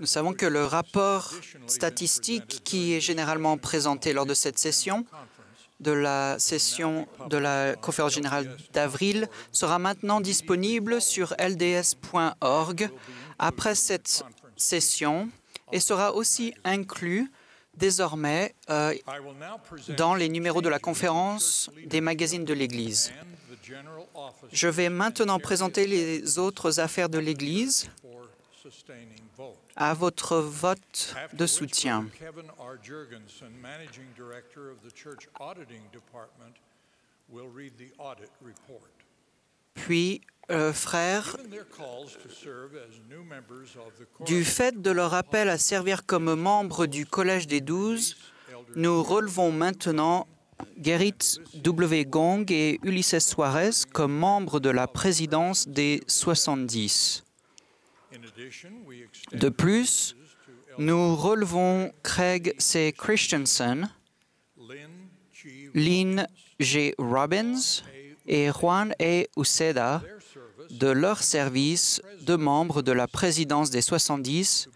Nous savons que le rapport statistique qui est généralement présenté lors de cette session, de la conférence générale d'avril, sera maintenant disponible sur lds.org après cette session et sera aussi inclus désormais dans les numéros de la conférence des magazines de l'Église. Je vais maintenant présenter les autres affaires de l'Église à votre vote de soutien. Puis, frères, du fait de leur appel à servir comme membres du Collège des 12, nous relevons maintenant Gerrit W. Gong et Ulises Suarez comme membres de la présidence des 70. De plus, nous relevons Craig C. Christensen, Lynn G. Robbins et Juan E. Uceda de leur service de membres de la présidence des 70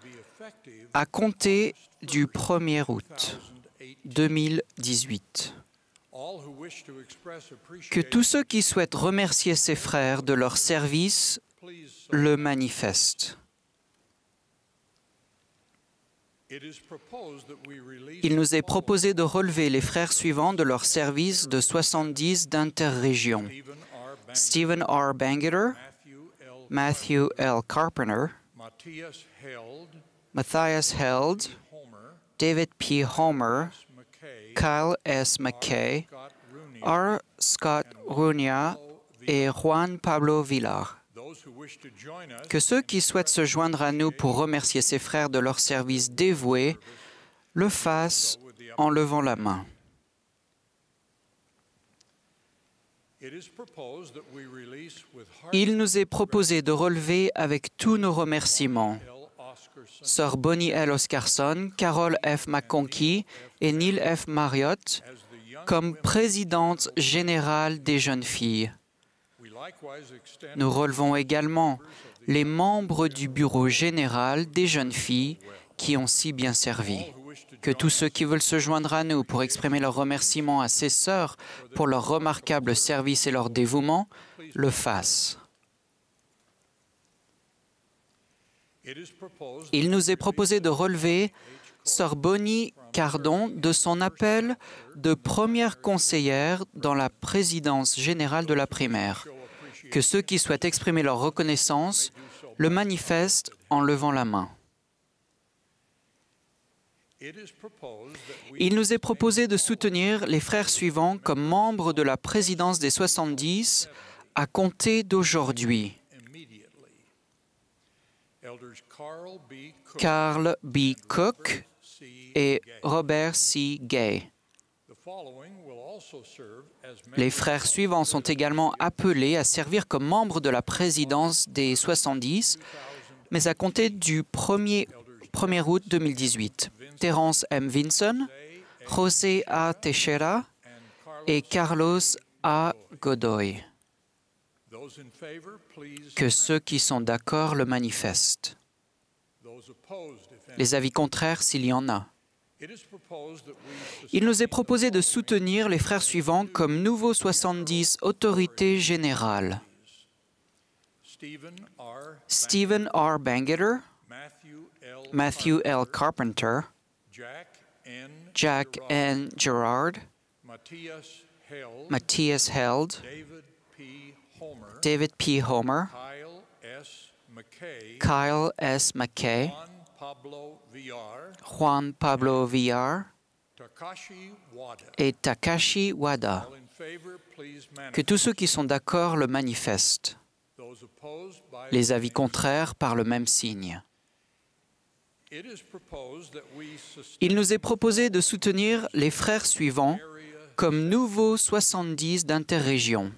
à compter du 1er août 2018. Que tous ceux qui souhaitent remercier ces frères de leur service le manifestent. Il nous est proposé de relever les frères suivants de leur service de 70 d'interrégion. Stephen R. Bangeter, Matthew L. Carpenter, Matthias Held, David P. Homer, Kyle S. McKay, R. Scott Runia et Juan Pablo Villar. Que ceux qui souhaitent se joindre à nous pour remercier ces frères de leur service dévoué le fassent en levant la main. Il nous est proposé de relever avec tous nos remerciements Sœur Bonnie L. Oscarson, Carol F. McConkie et Neil F. Marriott comme présidente générale des jeunes filles. Nous relevons également les membres du bureau général des jeunes filles qui ont si bien servi. Que tous ceux qui veulent se joindre à nous pour exprimer leur remerciement à ces sœurs pour leur remarquable service et leur dévouement le fassent. Il nous est proposé de relever Sœur Bonnie Cardon de son appel de première conseillère dans la présidence générale de la primaire. Que ceux qui souhaitent exprimer leur reconnaissance le manifestent en levant la main. Il nous est proposé de soutenir les frères suivants comme membres de la présidence des 70 à compter d'aujourd'hui. Carl B. Cook et Robert C. Gay. Les frères suivants sont également appelés à servir comme membres de la présidence des 70, mais à compter du 1er août 2018. Terence M. Vinson, José A. Teixeira et Carlos A. Godoy. Que ceux qui sont d'accord le manifestent. Les avis contraires s'il y en a. Il nous est proposé de soutenir les frères suivants comme nouveaux 70 autorités générales. Stephen R. Bangeter, Matthew L. Carpenter, Jack N. Gerard, Matthias Held, David P. Homer, Kyle S. McKay, Juan Pablo Villar et Takashi Wada. Que tous ceux qui sont d'accord le manifestent. Les avis contraires par le même signe. Il nous est proposé de soutenir les frères suivants comme nouveaux 70 d'interrégion.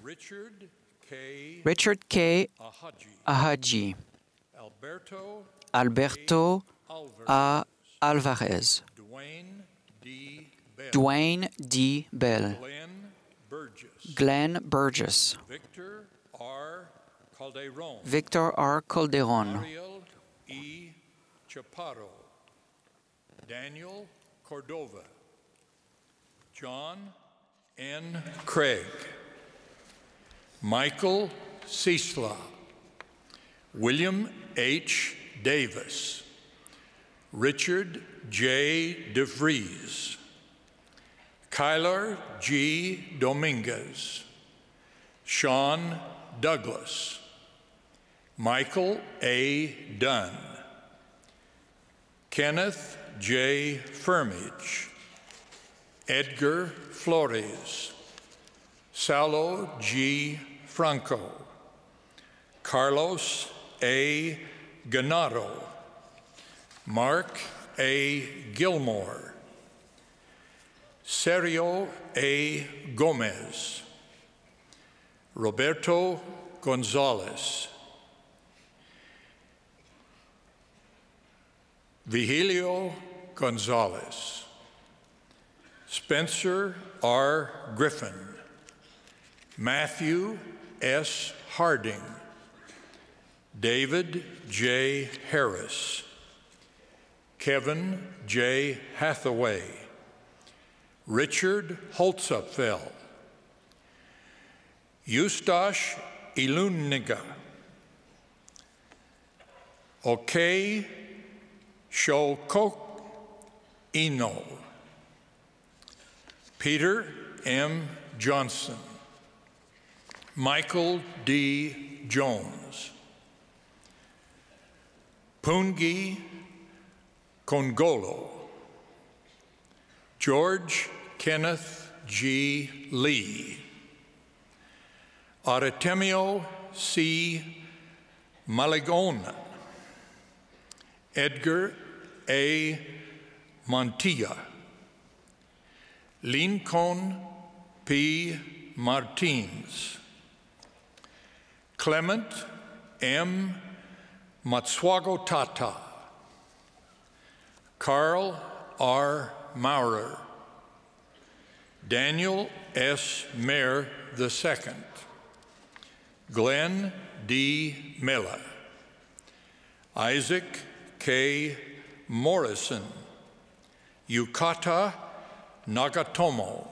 Richard K. Ahadji, Alberto A. Alvarez, Dwayne D. Bell, Glenn Burgess, Victor R. Calderon, Ariel E. Chaparro, Daniel Cordova, John N. Craig, Michael Ciesla, William H. Davis, Richard J. DeVries, Kyler G. Dominguez, Sean Douglas, Michael A. Dunn, Kenneth J. Firmage, Edgar Flores, Salo G. Franco, Carlos A. Ganado, Mark A. Gilmore, Sergio A. Gomez, Roberto Gonzalez, Vigilio Gonzalez, Spencer R. Griffin, Matthew S. Harding, David J. Harris, Kevin J. Hathaway, Richard Holzapfel, Eustache Iluniga, Okey Shokok Ino, Peter M. Johnson, Michael D. Jones, Pungi Kongolo, George Kenneth G. Lee, Artemio C. Malagona, Edgar A. Montilla, Lincoln P. Martins, Clement M. Matswago Tata, Carl R. Maurer, Daniel S. Mayer II, Glenn D. Miller, Isaac K. Morrison, Yukata Nagatomo,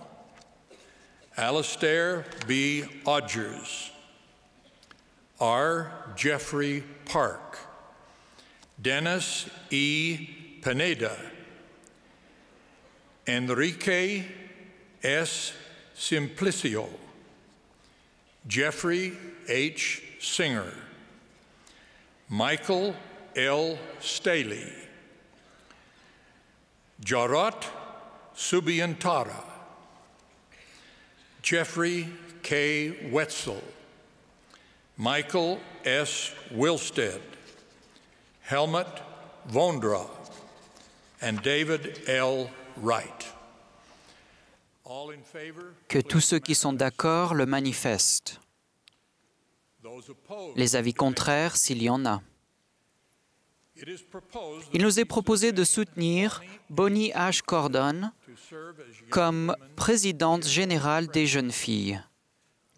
Alastair B. Odgers, R. Jeffrey Park, Dennis E. Pineda, Enrique S. Simplicio, Jeffrey H. Singer, Michael L. Staley, Jarot Subiantara, Jeffrey K. Wetzel, Michael S. Wilstead, Helmut Vondra, and David L. Wright. All in favor, que tous ceux qui sont d'accord le manifestent. those opposed. Les avis contraires, s'il y en a. It is proposed Il nous est proposé de soutenir Bonnie H. Cordon to serve as young comme présidente générale des jeunes filles,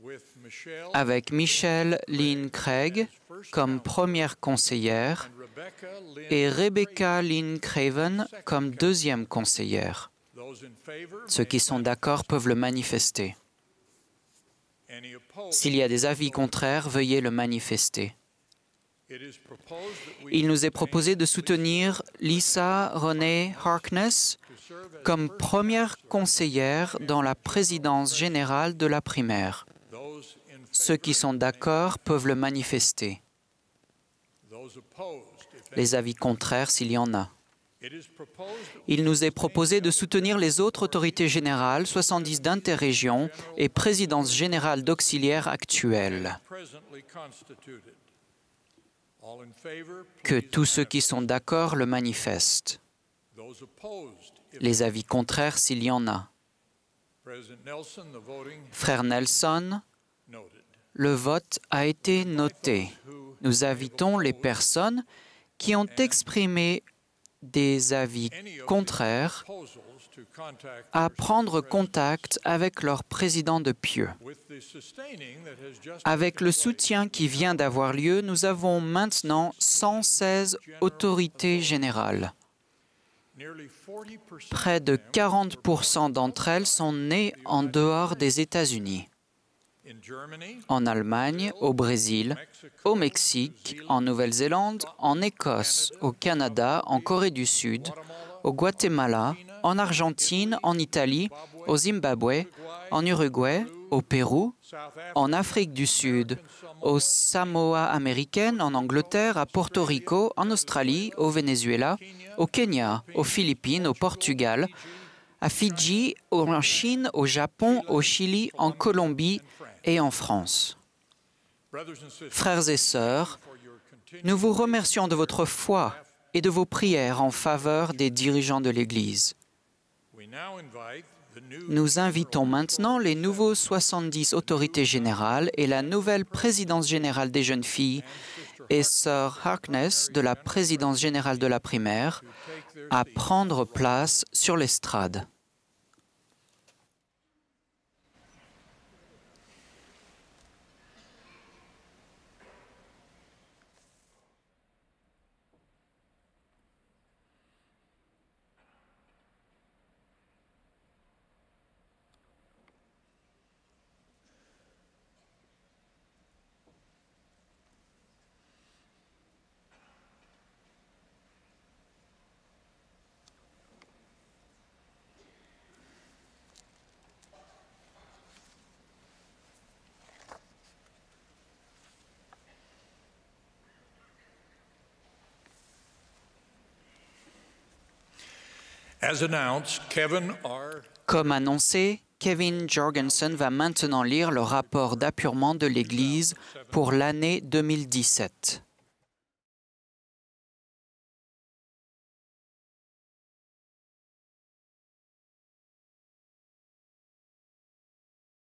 with Michelle avec Michelle Lynn Craig comme première conseillère and Rebecca Lynn. et Rebecca Lynn Craven comme deuxième conseillère. Those in favor, Ceux qui sont d'accord peuvent le manifester. any opposed. S'il y a des avis contraires, veuillez le manifester. It is proposed that we Il nous est proposé de soutenir Lisa Renee Harkness to serve as comme première conseillère dans la présidence générale de la primaire. those in Ceux qui sont d'accord peuvent le manifester. those opposed. If Les avis contraires, s'il y en a. it is proposed that Il nous est proposé de soutenir les autres autorités générales, 70 d'interrégion et présidence générale d'auxiliaires actuelles. presently constituted. All in favor, Que please tous ceux qui manifest. sont d'accord le manifestent. Those opposed. If Les avis contraires, s'il y en a. President Nelson, the voting Frère Nelson, noted. le vote a été noté. Who Nous invitons les personnes qui ont exprimé des avis contraires à prendre contact avec leur président de pieux. Avec le soutien qui vient d'avoir lieu, nous avons maintenant 116 autorités générales. Près de 40% d'entre elles sont nées en dehors des États-Unis. En Allemagne, au Brésil, au Mexique, en Nouvelle-Zélande, en Écosse, au Canada, en Corée du Sud, au Guatemala, en Argentine, en Italie, au Zimbabwe, en Uruguay, au Pérou, en Afrique du Sud, aux Samoa américaines, en Angleterre, à Porto Rico, en Australie, au Venezuela, au Kenya, aux Philippines, au Portugal, à Fidji, en Chine, au Japon, au Chili, en Colombie et en France. Frères et sœurs, nous vous remercions de votre foi et de vos prières en faveur des dirigeants de l'Église. Nous invitons maintenant les nouveaux 70 autorités générales et la nouvelle présidence générale des jeunes filles et sœur Harkness de la présidence générale de la primaire à prendre place sur l'estrade. Comme annoncé, Kevin Jorgensen va maintenant lire le rapport d'appurement de l'Église pour l'année 2017.